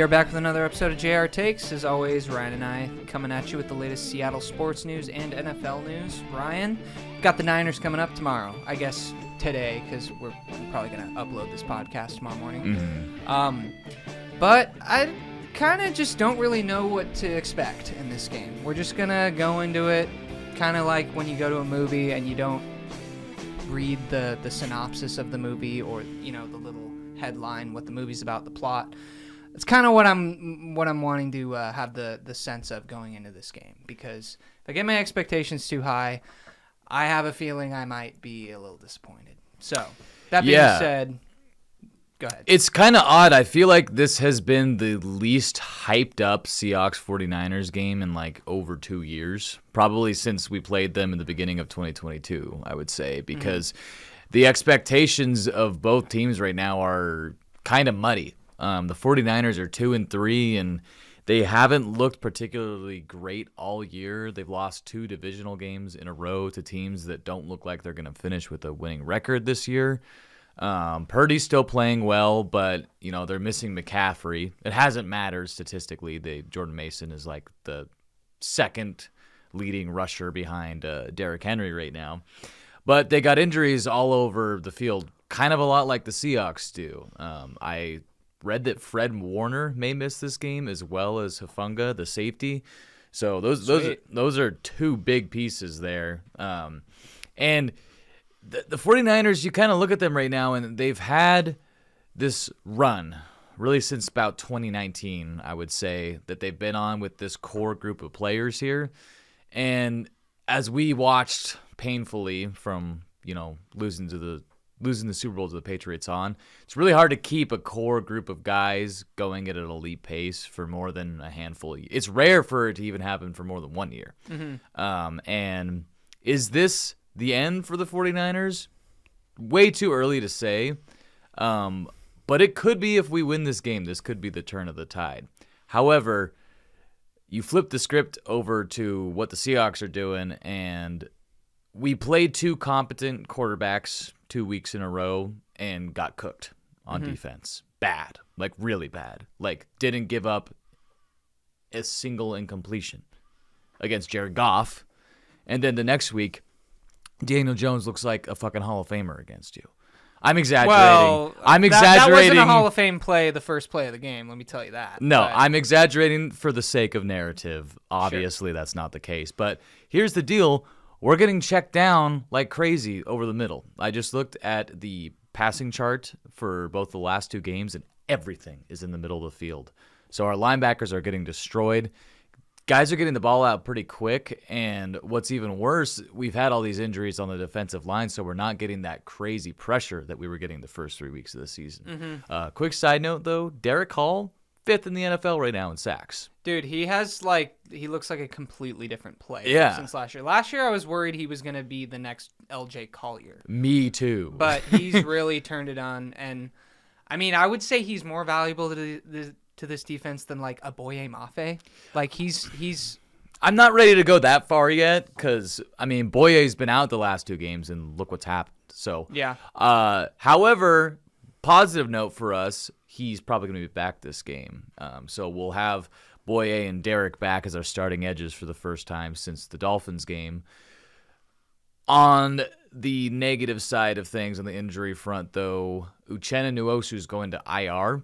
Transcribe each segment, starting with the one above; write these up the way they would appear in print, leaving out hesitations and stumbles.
We are back with another episode of JR Takes. As always, Ryan and I coming at you with the latest Seattle sports news and NFL news. Ryan, got the Niners coming up tomorrow. I guess today, because we're probably going to upload this podcast tomorrow morning. But I kind of just don't really know what to expect in this game. We're just going to go into it kind of like when you go to a movie and you don't read the synopsis of the movie or, you know, the little headline, what the movie's about, the plot. It's kind of what I'm wanting to have the sense of going into this game, because if I get my expectations too high, I have a feeling I might be a little disappointed. So, that being said, go ahead. It's kind of odd. I feel like this has been the least hyped up Seahawks 49ers game in like over 2 years, probably since we played them in the beginning of 2022, I would say, because the expectations of both teams right now are kind of muddy. The 49ers are 2-3, and they haven't looked particularly great all year. They've lost 2 divisional games in a row to teams that don't look like they're going to finish with a winning record this year. Purdy's still playing well, but you know they're missing McCaffrey. It hasn't mattered statistically. Jordan Mason is like the second leading rusher behind Derrick Henry right now. But they got injuries all over the field, kind of a lot like the Seahawks do. I read that Fred Warner may miss this game, as well as Hufanga, the safety. So those are 2 big pieces there. And the 49ers, you kind of look at them right now, and they've had this run really since about 2019, I would say, that they've been on with this core group of players here. And as we watched painfully from, you know, losing the Super Bowl to the Patriots on, it's really hard to keep a core group of guys going at an elite pace for more than a handful. It's rare for it to even happen for more than 1 year. And is this the end for the 49ers? Way too early to say. But it could be if we win this game. This could be the turn of the tide. However, you flip the script over to what the Seahawks are doing, and we played 2 competent quarterbacks 2 weeks in a row and got cooked on defense. Bad. Like, really bad. Like, didn't give up a single incompletion against Jared Goff. And then the next week, Daniel Jones looks like a fucking Hall of Famer against you. I'm exaggerating. Well, I'm exaggerating. That wasn't a Hall of Fame play, the first play of the game, let me tell you that. No, I'm exaggerating for the sake of narrative. Obviously, That's not the case. But here's the deal. We're getting checked down like crazy over the middle. I just looked at the passing chart for both the last 2 games, and everything is in the middle of the field. So our linebackers are getting destroyed. Guys are getting the ball out pretty quick, and what's even worse, we've had all these injuries on the defensive line, so we're not getting that crazy pressure that we were getting the first 3 weeks of the season. Quick side note, though, Derek Hall, 5th in the NFL right now in sacks. Dude, he looks like a completely different player since last year. Last year, I was worried he was going to be the next LJ Collier. Me too. But he's really turned it on, and I mean, I would say he's more valuable to this defense than like a Boye Mafe. Like he's. I'm not ready to go that far yet, because I mean, Boye's been out the last 2 games, and look what's happened. So yeah. However, positive note for us, he's probably going to be back this game. So we'll have Boye and Derek back as our starting edges for the first time since the Dolphins game. On the negative side of things, on the injury front, though, Uchenna Nwosu is going to IR.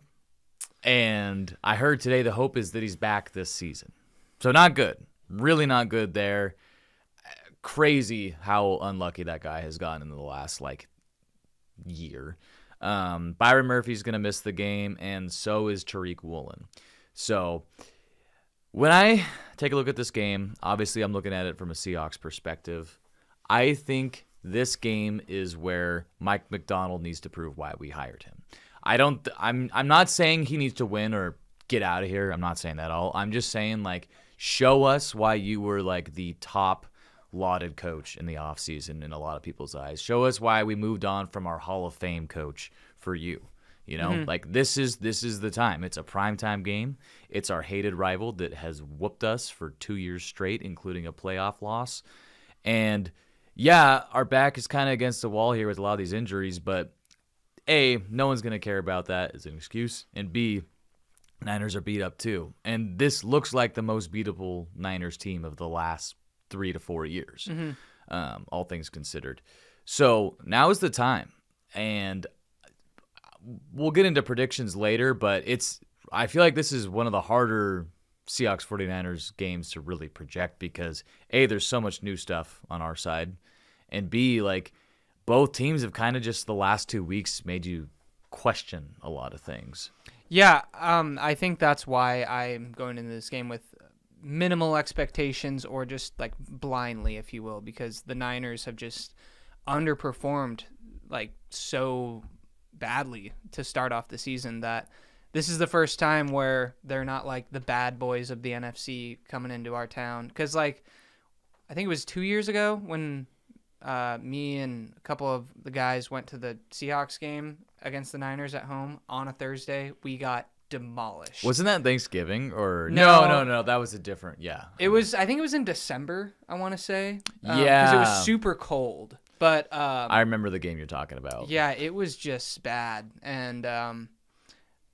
And I heard today the hope is that he's back this season. So not good. Really not good there. Crazy how unlucky that guy has gotten in the last, year. Byron Murphy's going to miss the game, and so is Tariq Woolen. So when I take a look at this game, obviously I'm looking at it from a Seahawks perspective. I think this game is where Mike McDonald needs to prove why we hired him. I'm not saying he needs to win or get out of here. I'm not saying that at all. I'm just saying, show us why you were, the top lauded coach in the offseason in a lot of people's eyes. Show us why we moved on from our Hall of Fame coach for you. You know, this is the time. It's a primetime game. It's our hated rival that has whooped us for 2 years straight, including a playoff loss. And, yeah, our back is kind of against the wall here with a lot of these injuries, but A, no one's going to care about that as an excuse. And B, Niners are beat up too. And this looks like the most beatable Niners team of the last 3 to 4 years, all things considered. So now is the time. And we'll get into predictions later, but I feel like this is one of the harder Seahawks 49ers games to really project because A, there's so much new stuff on our side, and B, like both teams have kind of just the last 2 weeks made you question a lot of things. Yeah, I think that's why I'm going into this game with minimal expectations or just like blindly, if you will, because the Niners have just underperformed like so badly to start off the season that this is the first time where they're not like the bad boys of the NFC coming into our town. Because like I think it was 2 years ago when me and a couple of the guys went to the Seahawks game against the Niners at home on a Thursday. We got demolished. Wasn't that Thanksgiving or No. That was a different. Yeah. It was. I think it was in December. I want to say. Yeah. Because it was super cold. But I remember the game you're talking about. Yeah, it was just bad, and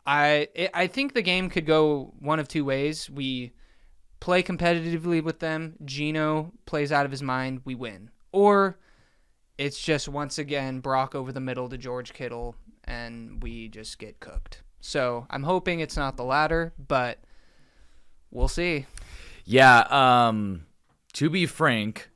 I think the game could go one of two ways. We play competitively with them. Geno plays out of his mind. We win. Or it's just once again Brock over the middle to George Kittle, and we just get cooked. So I'm hoping it's not the latter, but we'll see. Yeah. To be frank,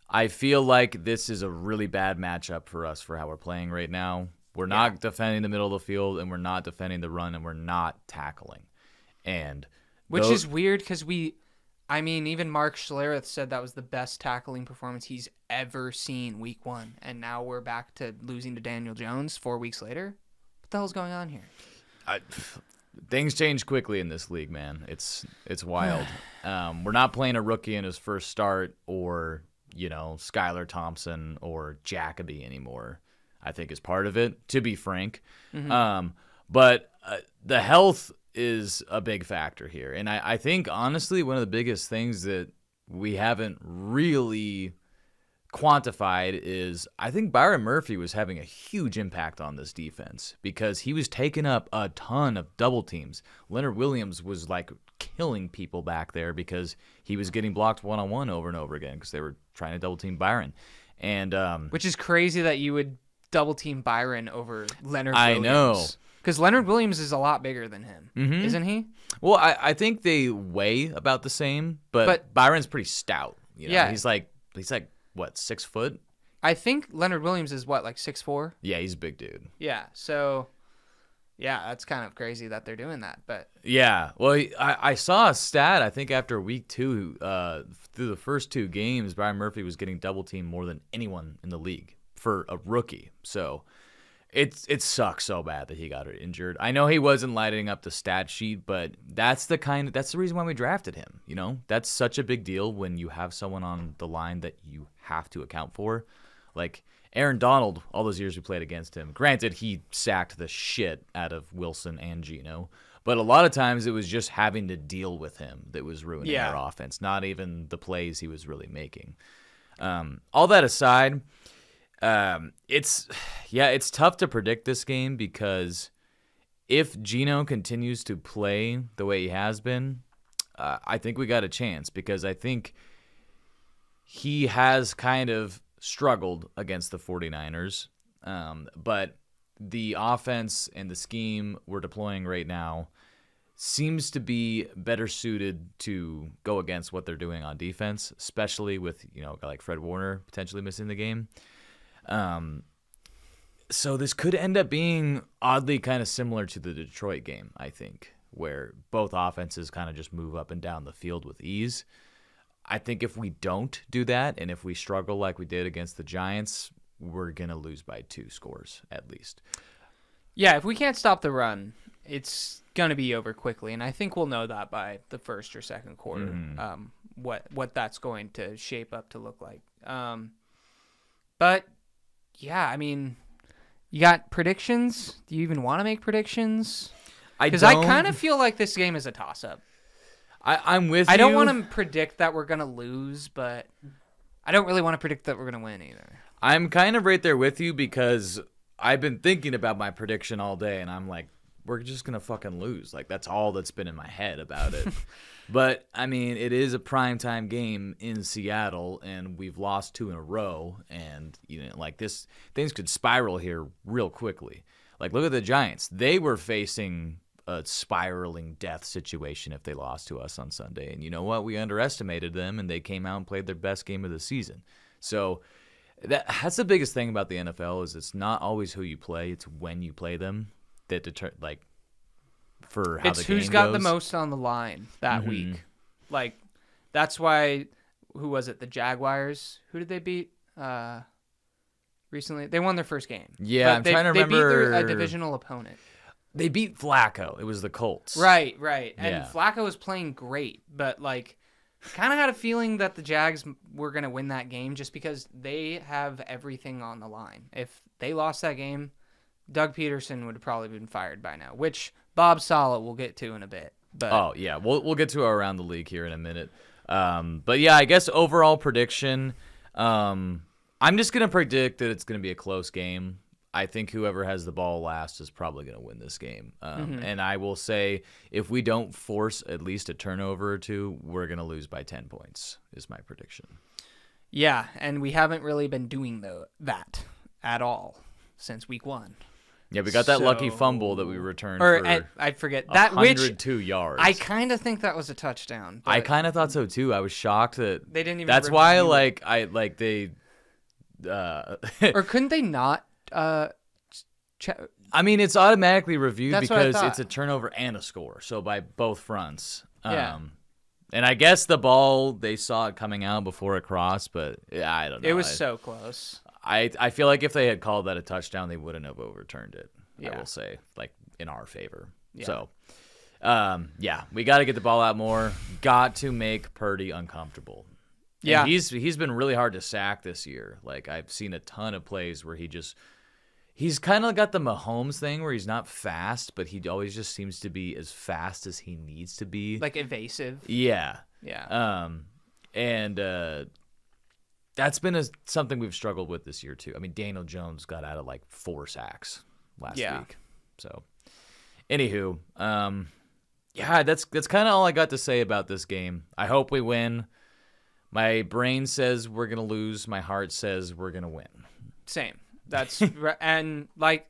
I feel like this is a really bad matchup for us for how we're playing right now. We're not defending the middle of the field, and we're not defending the run, and we're not tackling. Which is weird because even Mark Schlereth said that was the best tackling performance he's ever seen week 1, and now we're back to losing to Daniel Jones 4 weeks later. What the hell's going on here? Things change quickly in this league, man. It's wild. We're not playing a rookie in his first start or, Skylar Thompson or Jacoby anymore, I think is part of it, to be frank. But the health is a big factor here. And I think, honestly, one of the biggest things that we haven't really quantified is I think Byron Murphy was having a huge impact on this defense because he was taking up a ton of double teams. Leonard Williams was like killing people back there because he was getting blocked one-on-one over and over again because they were trying to double team Byron. And which is crazy that you would double team Byron over Leonard Williams. I know. Because Leonard Williams is a lot bigger than him, isn't he? Well, I think they weigh about the same, but Byron's pretty stout. Yeah. He's like what, 6 foot? I think Leonard Williams is what, like 6'4"? Yeah, he's a big dude. Yeah, so that's kind of crazy that they're doing that. But yeah, well, I saw a stat. I think after week 2, through the first 2 games, Byron Murphy was getting double teamed more than anyone in the league for a rookie. So it sucks so bad that he got injured. I know he wasn't lighting up the stat sheet, but that's the reason why we drafted him. That's such a big deal when you have someone on the line that you have to account for. Like Aaron Donald, all those years we played against him. Granted, he sacked the shit out of Wilson and Geno, but a lot of times it was just having to deal with him that was ruining our offense, not even the plays he was really making. All that aside, it's tough to predict this game because if Geno continues to play the way he has been, I think we got a chance because I think he has kind of struggled against the 49ers. But the offense and the scheme we're deploying right now seems to be better suited to go against what they're doing on defense, especially with, a guy like Fred Warner potentially missing the game. So this could end up being oddly kind of similar to the Detroit game, I think, where both offenses kind of just move up and down the field with ease. I think if we don't do that, and if we struggle like we did against the Giants, we're going to lose by 2 scores at least. Yeah, if we can't stop the run, it's going to be over quickly, and I think we'll know that by the first or second quarter, what that's going to shape up to look like. But yeah, I mean, you got predictions? Do you even want to make predictions? Because I kind of feel like this game is a toss-up. I'm with you. I don't want to predict that we're going to lose, but I don't really want to predict that we're going to win either. I'm kind of right there with you because I've been thinking about my prediction all day, and I'm like, we're just gonna fucking lose. Like that's all that's been in my head about it. But I mean, it is a primetime game in Seattle, and we've lost 2 in a row, and like this, things could spiral here real quickly. Like look at the Giants; they were facing a spiraling death situation if they lost to us on Sunday, and you know what? We underestimated them, and they came out and played their best game of the season. So that's the biggest thing about the NFL is it's not always who you play; it's when you play them that for how it's the game who's got goes. the most on the line that week. Like, that's why, who was it? The Jaguars? Who did they beat recently? They won their first game. Yeah, But I'm trying to They beat remember. a divisional opponent. They beat Flacco. It was the Colts. Right. And Yeah. Flacco was playing great, but, like, kind of had a feeling that the Jags were going to win that game just because they have everything on the line. If they lost that game, Doug Peterson would have probably been fired by now, which Bob Saleh we'll get to in a bit. But Oh yeah, we'll get to around the league here in a minute. But yeah, I guess overall prediction. I'm just gonna predict that it's gonna be a close game. I think whoever has the ball last is probably gonna win this game. And I will say if we don't force at least a turnover or two, we're gonna lose by 10 points. Is my prediction. yeah, and we haven't really been doing that at all since week 1. Yeah, we got that lucky So- fumble that we returned Or for I forget that, which 102 yards. I kind of think that was a touchdown. I but kind of thought so too. I was shocked that they didn't even. That's why, review it. they. Or couldn't they not? I mean, it's automatically reviewed That's what I because thought. it's a turnover and a score, so by both fronts. Yeah. And I guess the ball, they saw it coming out before it crossed, but yeah, I don't know. It was so close. I feel like if they had called that a touchdown, they wouldn't have overturned it. I Yeah. will say, like in our favor. Yeah. So, yeah, we got to get the ball out more. Got to make Purdy uncomfortable. And Yeah. he's been really hard to sack this year. Like I've seen a ton of plays where he's kind of got the Mahomes thing where he's not fast, but he always just seems to be as fast as he needs to be. Like evasive. Yeah. Yeah. And that's been something we've struggled with this year too. I mean, Daniel Jones got out of like 4 sacks last week. So, anywho, yeah, that's kind of all I got to say about this game. I hope we win. My brain says we're gonna lose. My heart says we're gonna win. Same. That's and like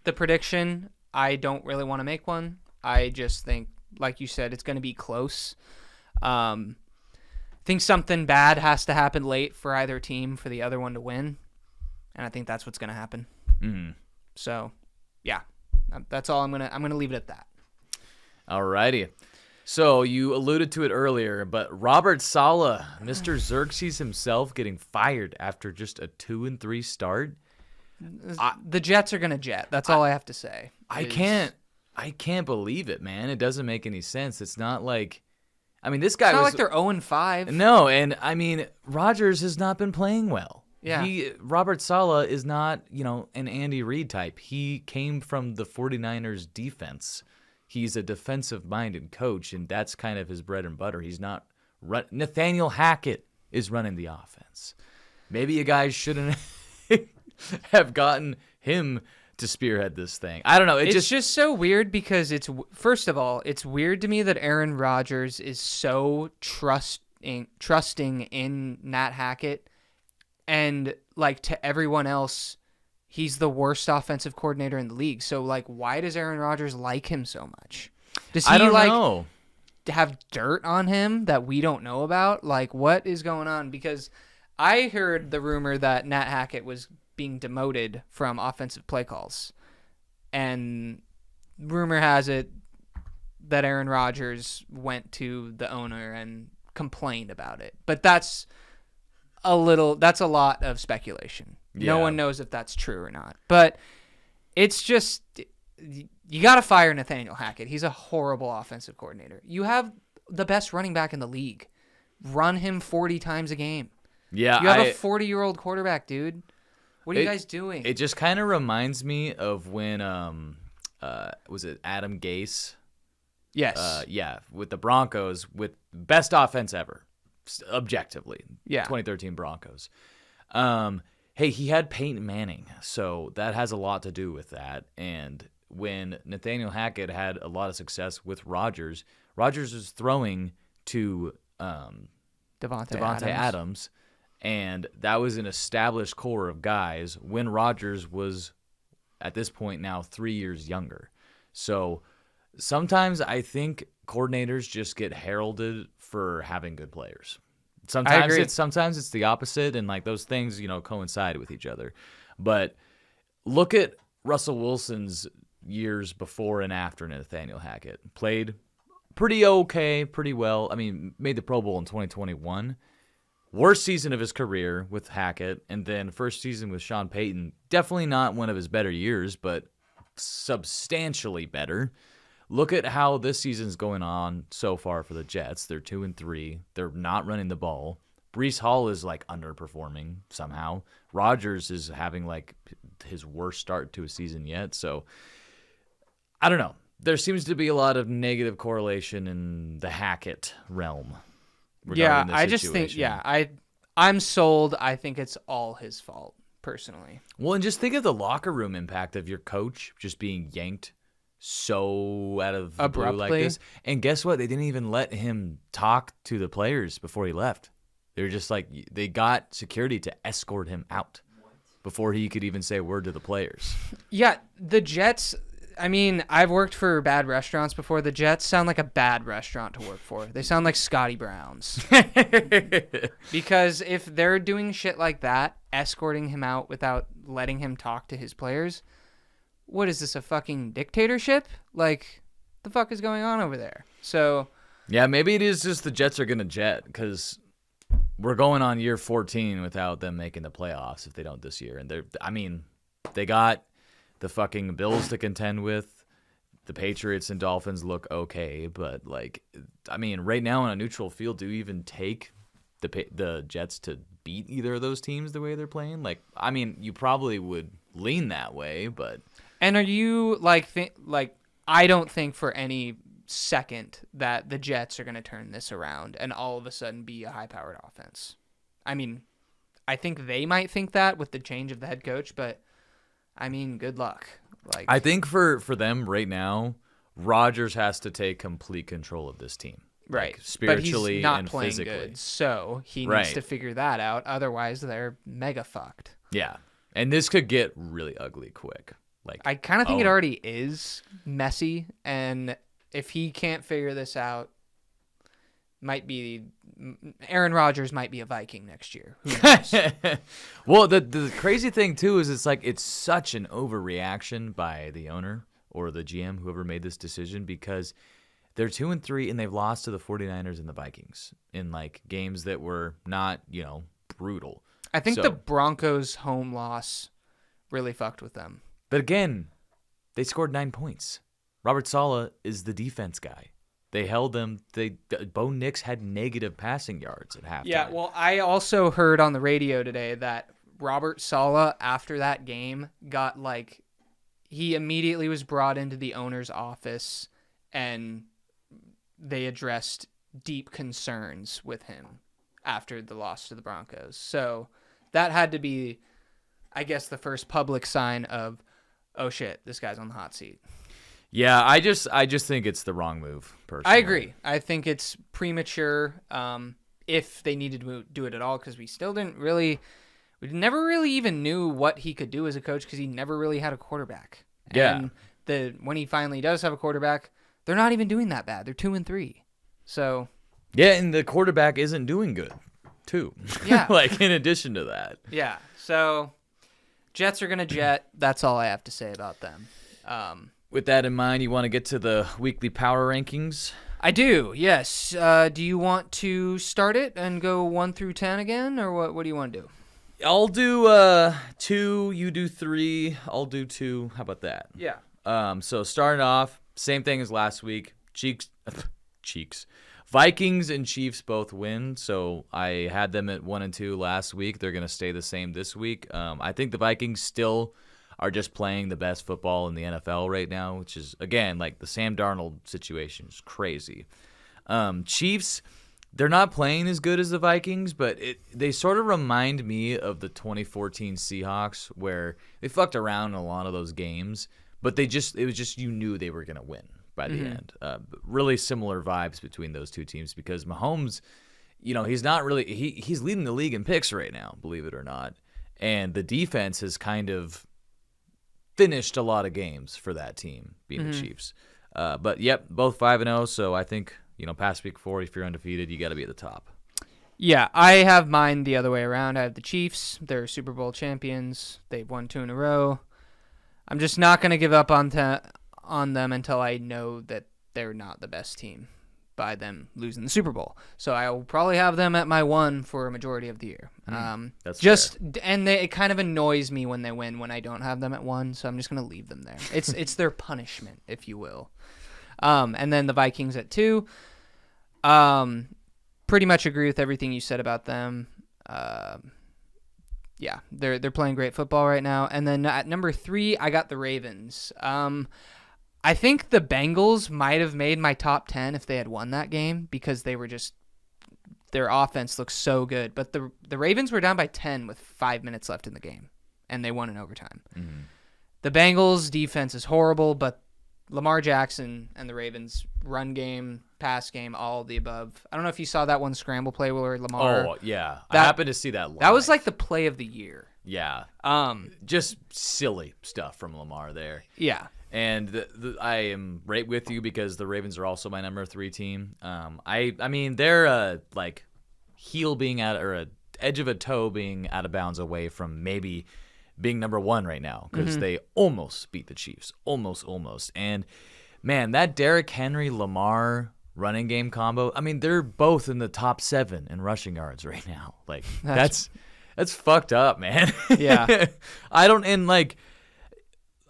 the prediction, I don't really want to make one. I just think, like you said, it's going to be close. I think something bad has to happen late for either team for the other one to win, and I think that's what's going to happen. Mm-hmm. So, yeah, that's all. I'm gonna leave it at that. Alrighty. So you alluded to it earlier, but Robert Saleh, Mr. Xerxes himself, getting fired after just a 2-3 start. The Jets are gonna jet. That's all I have to say. I can't believe it, man. It doesn't make any sense. It's not like, I mean, this guy It's not was like they're 0-5. no, and I mean, Rodgers has not been playing well. Yeah. Robert Saleh is not, an Andy Reid type. He came from the 49ers defense. He's a defensive-minded coach, and that's kind of his bread and butter. He's not Nathaniel Hackett is running the offense. Maybe you guys shouldn't have gotten him to spearhead this thing. I don't know. It's just so weird because first of all, it's weird to me that Aaron Rodgers is so trusting in Nat Hackett, and like to everyone else, he's the worst offensive coordinator in the league. So like, why does Aaron Rodgers like him so much? Does he I don't know. have dirt on him that we don't know about? Like, what is going on? Because I heard the rumor that Nat Hackett was being demoted from offensive play calls, and rumor has it that Aaron Rodgers went to the owner and complained about it. But that's a lot of speculation. Yeah. No one knows if that's true or not. But it's just, you got to fire Nathaniel Hackett. He's a horrible offensive coordinator. You have the best running back in the league. Run him 40 times a game. Yeah, You have a 40-year-old quarterback, dude. What are you guys doing? It just kind of reminds me of when was it Adam Gase? Yes. Yeah, with the Broncos, with best offense ever, objectively. Yeah. 2013 Broncos. Hey, he had Peyton Manning, so that has a lot to do with that. And when Nathaniel Hackett had a lot of success with Rodgers, Rodgers was throwing to Devontae Adams, and that was an established core of guys when Rodgers was, at this point now, 3 years younger. So sometimes I think coordinators just get heralded for having good players. Sometimes it's the opposite, and like those things, coincide with each other. But look at Russell Wilson's years before and after Nathaniel Hackett. Played pretty okay, pretty well. I mean, made the Pro Bowl in 2021. Worst season of his career with Hackett, and then first season with Sean Payton. Definitely not one of his better years, but substantially better. Look at how this season's going on so far for the Jets. They're 2-3. They're not running the ball. Breece Hall is like underperforming somehow. Rodgers is having like his worst start to a season yet. So I don't know. There seems to be a lot of negative correlation in the Hackett realm. Yeah, I just think, I'm sold. I think it's all his fault, personally. Well, and just think of the locker room impact of your coach just being yanked so out of the blue like this. And guess what? They didn't even let him talk to the players before he left. They were just like, they got security to escort him out before he could even say a word to the players. Yeah, the Jets... I mean, I've worked for bad restaurants before. The Jets sound like a bad restaurant to work for. They sound like Scotty Brown's. Because if they're doing shit like that, escorting him out without letting him talk to his players, what is this, a fucking dictatorship? Like, the fuck is going on over there? So, yeah, maybe it is just the Jets are going to jet, because we're going on year 14 without them making the playoffs if they don't this year. And they got the fucking Bills to contend with. The Patriots and Dolphins look okay, but right now on a neutral field, do you even take the Jets to beat either of those teams the way they're playing? You probably would lean that way, but. And are you I don't think for any second that the Jets are going to turn this around and all of a sudden be a high-powered offense. I mean, I think they might think that with the change of the head coach, but good luck. I think for them right now, Rodgers has to take complete control of this team. Right. Spiritually but he's not and playing physically. Good, so he needs to figure that out. Otherwise, they're mega fucked. Yeah. And this could get really ugly quick. I kind of think it already is messy, and if he can't figure this out, Aaron Rodgers might be a Viking next year. Who knows? Well, the crazy thing too is it's such an overreaction by the owner or the GM, whoever made this decision, because they're 2-3 and they've lost to the 49ers and the Vikings in games that were not, brutal. I think the Broncos' home loss really fucked with them. But again, they scored 9 points. Robert Saleh is the defense guy. They held them. Bo Nix had negative passing yards at halftime. Yeah, well, I also heard on the radio today that Robert Saleh, after that game, got he immediately was brought into the owner's office and they addressed deep concerns with him after the loss to the Broncos. So that had to be, I guess, the first public sign of, oh shit, this guy's on the hot seat. Yeah, I just think it's the wrong move, personally. I agree. I think it's premature if they needed to do it at all, because we never really even knew what he could do as a coach, because he never really had a quarterback. Yeah. And when he finally does have a quarterback, they're not even doing that bad. They're 2-3. So. Yeah, and the quarterback isn't doing good, too. Yeah. In addition to that. Yeah. So, Jets are going to jet. That's all I have to say about them. With that in mind, you want to get to the weekly power rankings? I do, yes. Do you want to start it and go 1 through 10 again, or what do you want to do? I'll do 2, you do 3, I'll do 2. How about that? Yeah. So starting off, same thing as last week. Cheeks. Vikings and Chiefs both win, so I had them at 1 and 2 last week. They're going to stay the same this week. I think the Vikings still are just playing the best football in the NFL right now, which is, again, the Sam Darnold situation is crazy. Chiefs, they're not playing as good as the Vikings, but they sort of remind me of the 2014 Seahawks, where they fucked around in a lot of those games, but it was just you knew they were going to win by the end. Really similar vibes between those two teams because Mahomes, he's not really he's leading the league in picks right now, believe it or not, and the defense has kind of finished a lot of games for that team, being the Chiefs. But yep, both 5-0. So I think past week 4, if you're undefeated, you got to be at the top. Yeah, I have mine the other way around. I have the Chiefs. They're Super Bowl champions. They've won 2 in a row. I'm just not going to give up on them until I know that they're not the best team by them losing the Super Bowl. So I will probably have them at my 1 for a majority of the year. That's just fair. and it kind of annoys me when they win when I don't have them at 1. So I'm just going to leave them there. It's their punishment, if you will. And then the Vikings at 2. Pretty much agree with everything you said about them. Yeah, they're playing great football right now. And then at number 3, I got the Ravens. I think the Bengals might have made my top 10 if they had won that game because they were just their offense looks so good. But the Ravens were down by 10 with 5 minutes left in the game, and they won in overtime. The Bengals' defense is horrible, but Lamar Jackson and the Ravens' run game, pass game, all of the above. I don't know if you saw that one scramble play where Lamar. Oh, yeah. I happened to see that live. That was like the play of the year. Yeah. Just silly stuff from Lamar there. Yeah. And I am right with you because the Ravens are also my number 3 team. I mean, they're like heel being out or a edge of a toe being out of bounds away from maybe being number 1 right now because they almost beat the Chiefs. Almost. And, man, that Derrick Henry, Lamar running game combo, I mean, they're both in the top 7 in rushing yards right now. Like, that's fucked up, man. Yeah. And, like,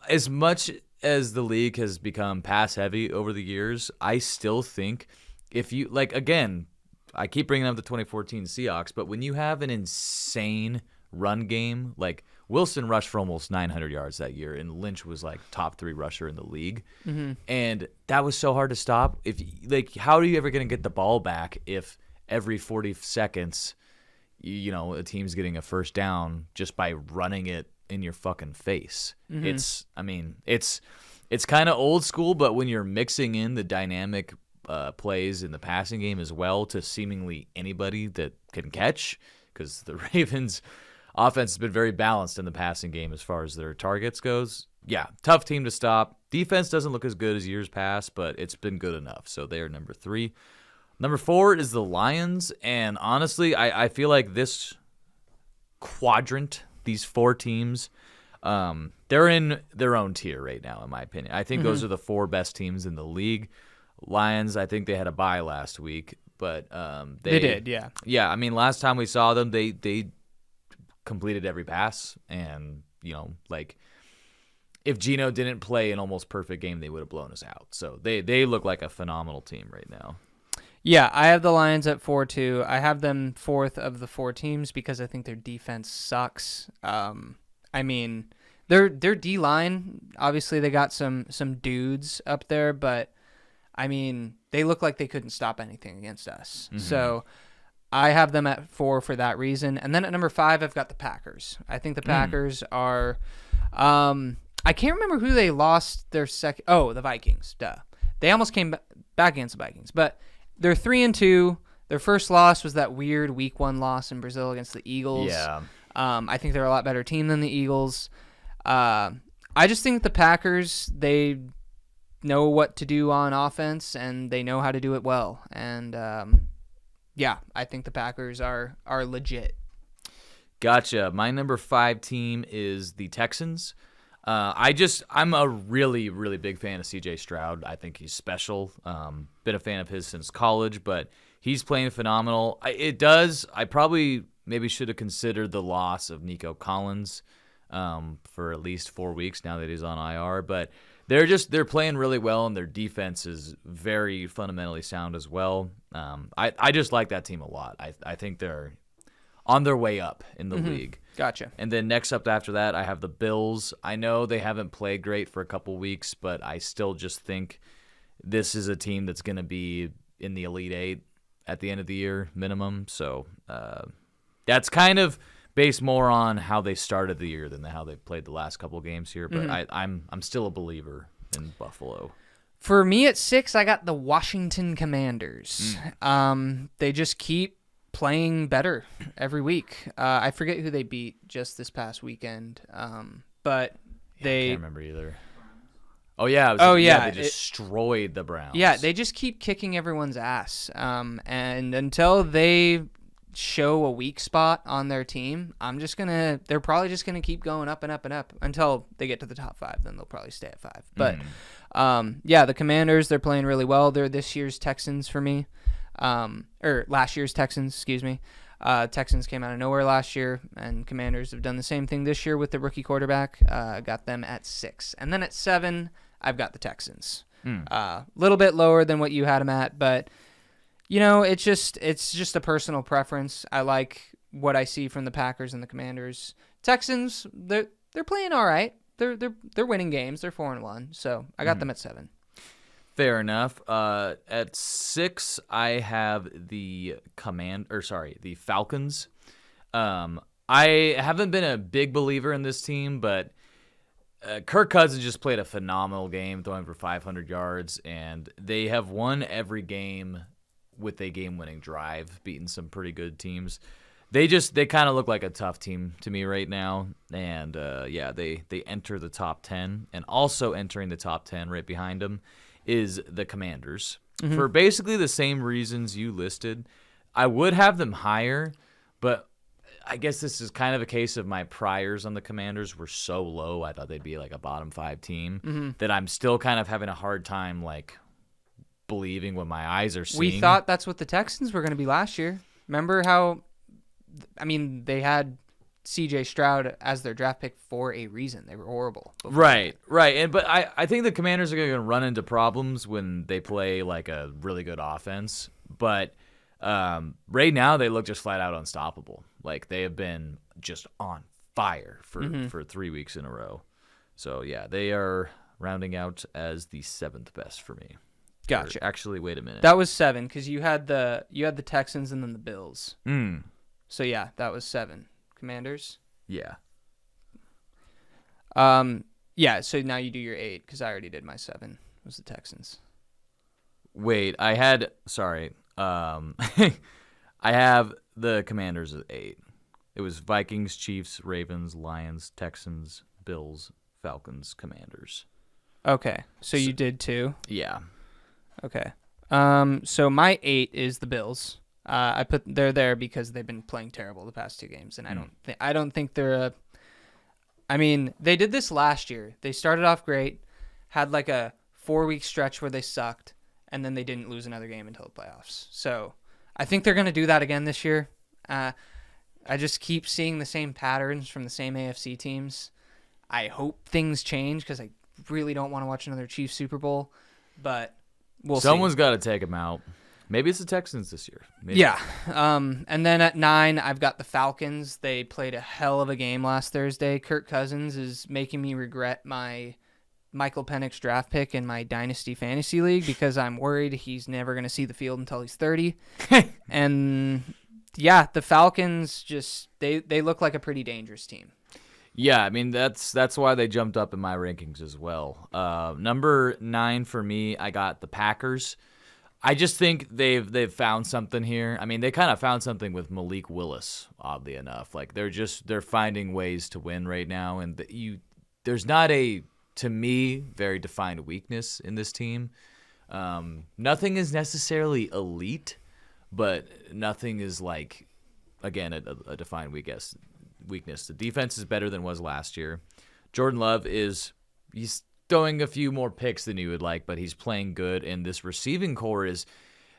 as much as the league has become pass heavy over the years, I still think if you, like, again, I keep bringing up the 2014 Seahawks, but when you have an insane run game, like Wilson rushed for almost 900 yards that year, and Lynch was like top 3 rusher in the league, and that was so hard to stop. If like, how are you ever going to get the ball back if every 40 seconds, a team's getting a first down just by running it in your fucking face? It's kind of old school, but when you're mixing in the dynamic plays in the passing game as well to seemingly anybody that can catch, because the Ravens' offense has been very balanced in the passing game as far as their targets goes. Yeah, tough team to stop. Defense doesn't look as good as years past, but it's been good enough. So they are number 3. Number 4 is the Lions, and honestly, I feel like this quadrant, these 4 teams, they're in their own tier right now, in my opinion. I think those are the 4 best teams in the league. Lions, I think they had a bye last week, but they did, yeah. Yeah, I mean, last time we saw them, they completed every pass, and like if Geno didn't play an almost perfect game, they would have blown us out. So they look like a phenomenal team right now. Yeah, I have the Lions at 4 too. I have them 4th of the 4 teams because I think their defense sucks. I mean, their D-line, obviously they got some dudes up there, but I mean, they look like they couldn't stop anything against us. So I have them at 4 for that reason. And then at number 5, I've got the Packers. I think the Packers are I can't remember who they lost their second. Oh, the Vikings. Duh. They almost came back against the Vikings. But they're 3-2. Their first loss was that weird week 1 loss in Brazil against the Eagles. Yeah. I think they're a lot better team than the Eagles. I just think the Packers, they know what to do on offense, and they know how to do it well. And, yeah, I think the Packers are legit. Gotcha. My number 5 team is the Texans. I'm a really, really big fan of C.J. Stroud. I think he's special. Been a fan of his since college, but he's playing phenomenal. I probably maybe should have considered the loss of Nico Collins for at least 4 weeks now that he's on IR, but they're playing really well, and their defense is very fundamentally sound as well. I just like that team a lot. I think they're on their way up in the league. Gotcha. And then next up after that, I have the Bills. I know they haven't played great for a couple weeks, but I still just think this is a team that's going to be in the Elite 8 at the end of the year minimum. So that's kind of based more on how they started the year than how they played the last couple games here. But I'm still a believer in Buffalo. For me at 6, I got the Washington Commanders. They just keep playing better every week. I forget who they beat just this past weekend, but I can't remember either. Oh yeah, they destroyed the Browns. Yeah, they just keep kicking everyone's ass, and until they show a weak spot on their team, they're probably just gonna keep going up and up and up until they get to the top 5. Then they'll probably stay at 5. But the Commanders, they're playing really well. They're this year's Texans for me, or last year's Texans, excuse me. Texans came out of nowhere last year, and Commanders have done the same thing this year with the rookie quarterback. Got them at 6, and then at 7, I've got the Texans. A little bit lower than what you had them at, but it's just a personal preference. I like what I see from the Packers and the Commanders. Texans, they're playing all right. They're winning games. They're 4-1, so I got them at 7. Fair enough. At 6, I have the Falcons. I haven't been a big believer in this team, but Kirk Cousins just played a phenomenal game, throwing for 500 yards, and they have won every game with a game-winning drive, beating some pretty good teams. They kind of look like a tough team to me right now, and they enter the top 10, and also entering the top 10 right behind them is the Commanders. For basically the same reasons you listed. I would have them higher, but I guess this is kind of a case of my priors on the Commanders were so low, I thought they'd be like a bottom 5 team, that I'm still kind of having a hard time like believing what my eyes are seeing. We thought that's what the Texans were going to be last year. Remember how, they had C.J. Stroud as their draft pick for a reason. They were horrible. Right. But I think the Commanders are going to run into problems when they play like a really good offense. But right now they look just flat out unstoppable. Like they have been just on fire for 3 weeks in a row. So yeah, they are rounding out as the 7th best for me. Gotcha. Actually, wait a minute. That was 7 because you had the Texans and then the Bills. So yeah, that was 7. Commanders? Yeah. Yeah, so now you do your 8 because I already did my 7. It was the Texans. Wait, I have the Commanders at 8. It was Vikings, Chiefs, Ravens, Lions, Texans, Bills, Falcons, Commanders. Okay, so you did 2? Yeah. Okay. So my 8 is the Bills. They're there because they've been playing terrible the past 2 games, and I don't think they're they did this last year. They started off great, had like a 4-week stretch where they sucked, and then they didn't lose another game until the playoffs. So I think they're going to do that again this year. I just keep seeing the same patterns from the same AFC teams. I hope things change because I really don't want to watch another Chiefs Super Bowl, but we'll see. Someone's got to take them out. Maybe it's the Texans this year. Maybe. Yeah. And then at 9, I've got the Falcons. They played a hell of a game last Thursday. Kirk Cousins is making me regret my Michael Penix draft pick in my Dynasty Fantasy League because I'm worried he's never going to see the field until he's 30. And, yeah, the Falcons they look like a pretty dangerous team. Yeah, that's why they jumped up in my rankings as well. Number 9 for me, I got the Packers. I just think they've found something here. They kind of found something with Malik Willis, oddly enough. Like they're finding ways to win right now, and there's not a, to me, very defined weakness in this team. Nothing is necessarily elite, but nothing is like, again, a defined weakness. The defense is better than it was last year. Jordan Love he's throwing a few more picks than you would like, but he's playing good, and this receiving core is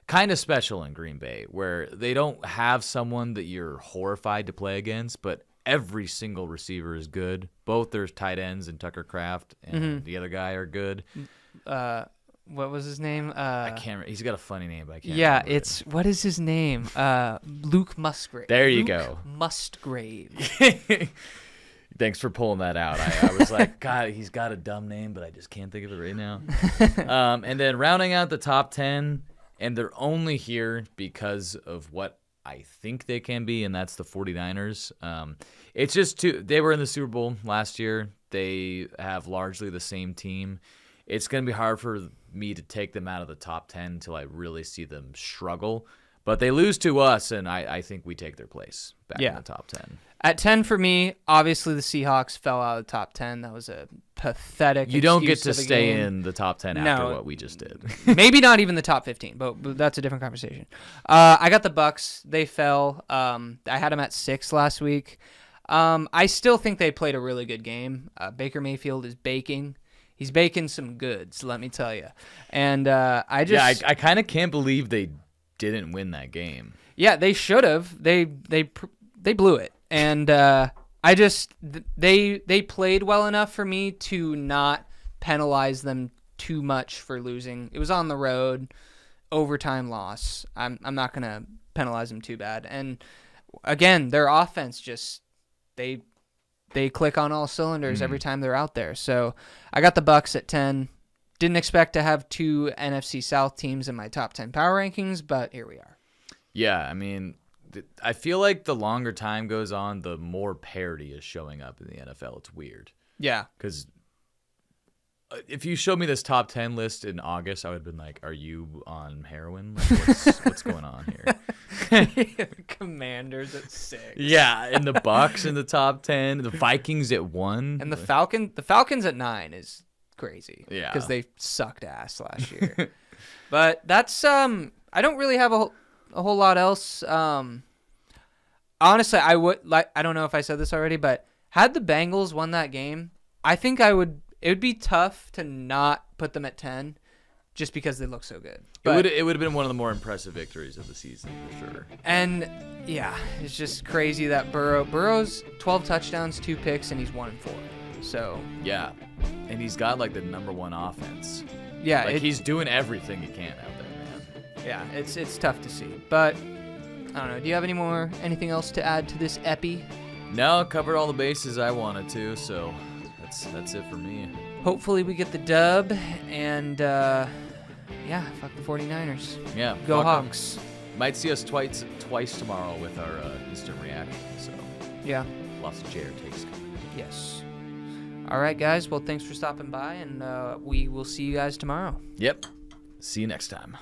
kind of special in Green Bay, where they don't have someone that you're horrified to play against, but every single receiver is good. Both their tight ends and Tucker Kraft and the other guy are good. What was his name? I can't remember. He's got a funny name, but I can't remember. What is his name? Luke Musgrave. There you go. Musgrave. Thanks for pulling that out. I was like, God, he's got a dumb name, but I just can't think of it right now. And then rounding out the top 10, and they're only here because of what I think they can be, and that's the 49ers. It's just they were in the Super Bowl last year. They have largely the same team. It's going to be hard for me to take them out of the top 10 until I really see them struggle. But they lose to us, and I think we take their place back in the top 10. At 10 for me, obviously the Seahawks fell out of the top 10. That was a pathetic You don't get to excuse of a stay game. in the top 10 after what we just did. Maybe not even the top 15, but that's a different conversation. I got the Bucks. They fell. I had them at 6 last week. I still think they played a really good game. Baker Mayfield is baking. He's baking some goods, let me tell you. And I kind of can't believe they didn't win that game. Yeah, they should have. They blew it. And they played well enough for me to not penalize them too much for losing. It was on the road, overtime loss. I'm not gonna penalize them too bad. And again, their offense just they click on all cylinders every time they're out there. So I got the Bucks at 10. Didn't expect to have 2 NFC South teams in my top 10 power rankings, but here we are. Yeah, I mean, I feel like the longer time goes on, the more parity is showing up in the NFL. It's weird. Yeah. Because if you showed me this top 10 list in August, I would have been like, are you on heroin? Like, what's going on here? Commanders at 6. Yeah, and the Bucks in the top 10. The Vikings at 1. And the Falcons at 9 is crazy. Yeah. Because they sucked ass last year. But that's I don't really have a whole lot else. Honestly, I don't know if I said this already, but had the Bengals won that game, I think it would be tough to not put them at 10 just because they look so good. But, it would have been one of the more impressive victories of the season for sure. And yeah, it's just crazy that Burrow's 12 touchdowns, 2 picks, and he's 1-4. So yeah, and he's got like the number 1 offense. Yeah, he's doing everything he can out there, man. Yeah, it's tough to see, but I don't know. Do you have anything else to add to this epi? No, covered all the bases I wanted to, so that's it for me. Hopefully we get the dub, and fuck the 49ers. Yeah, go Hawks. Might see us twice tomorrow with our instant reaction. So yeah, lots of JR takes coming. Yes. All right, guys. Well, thanks for stopping by, and we will see you guys tomorrow. Yep. See you next time.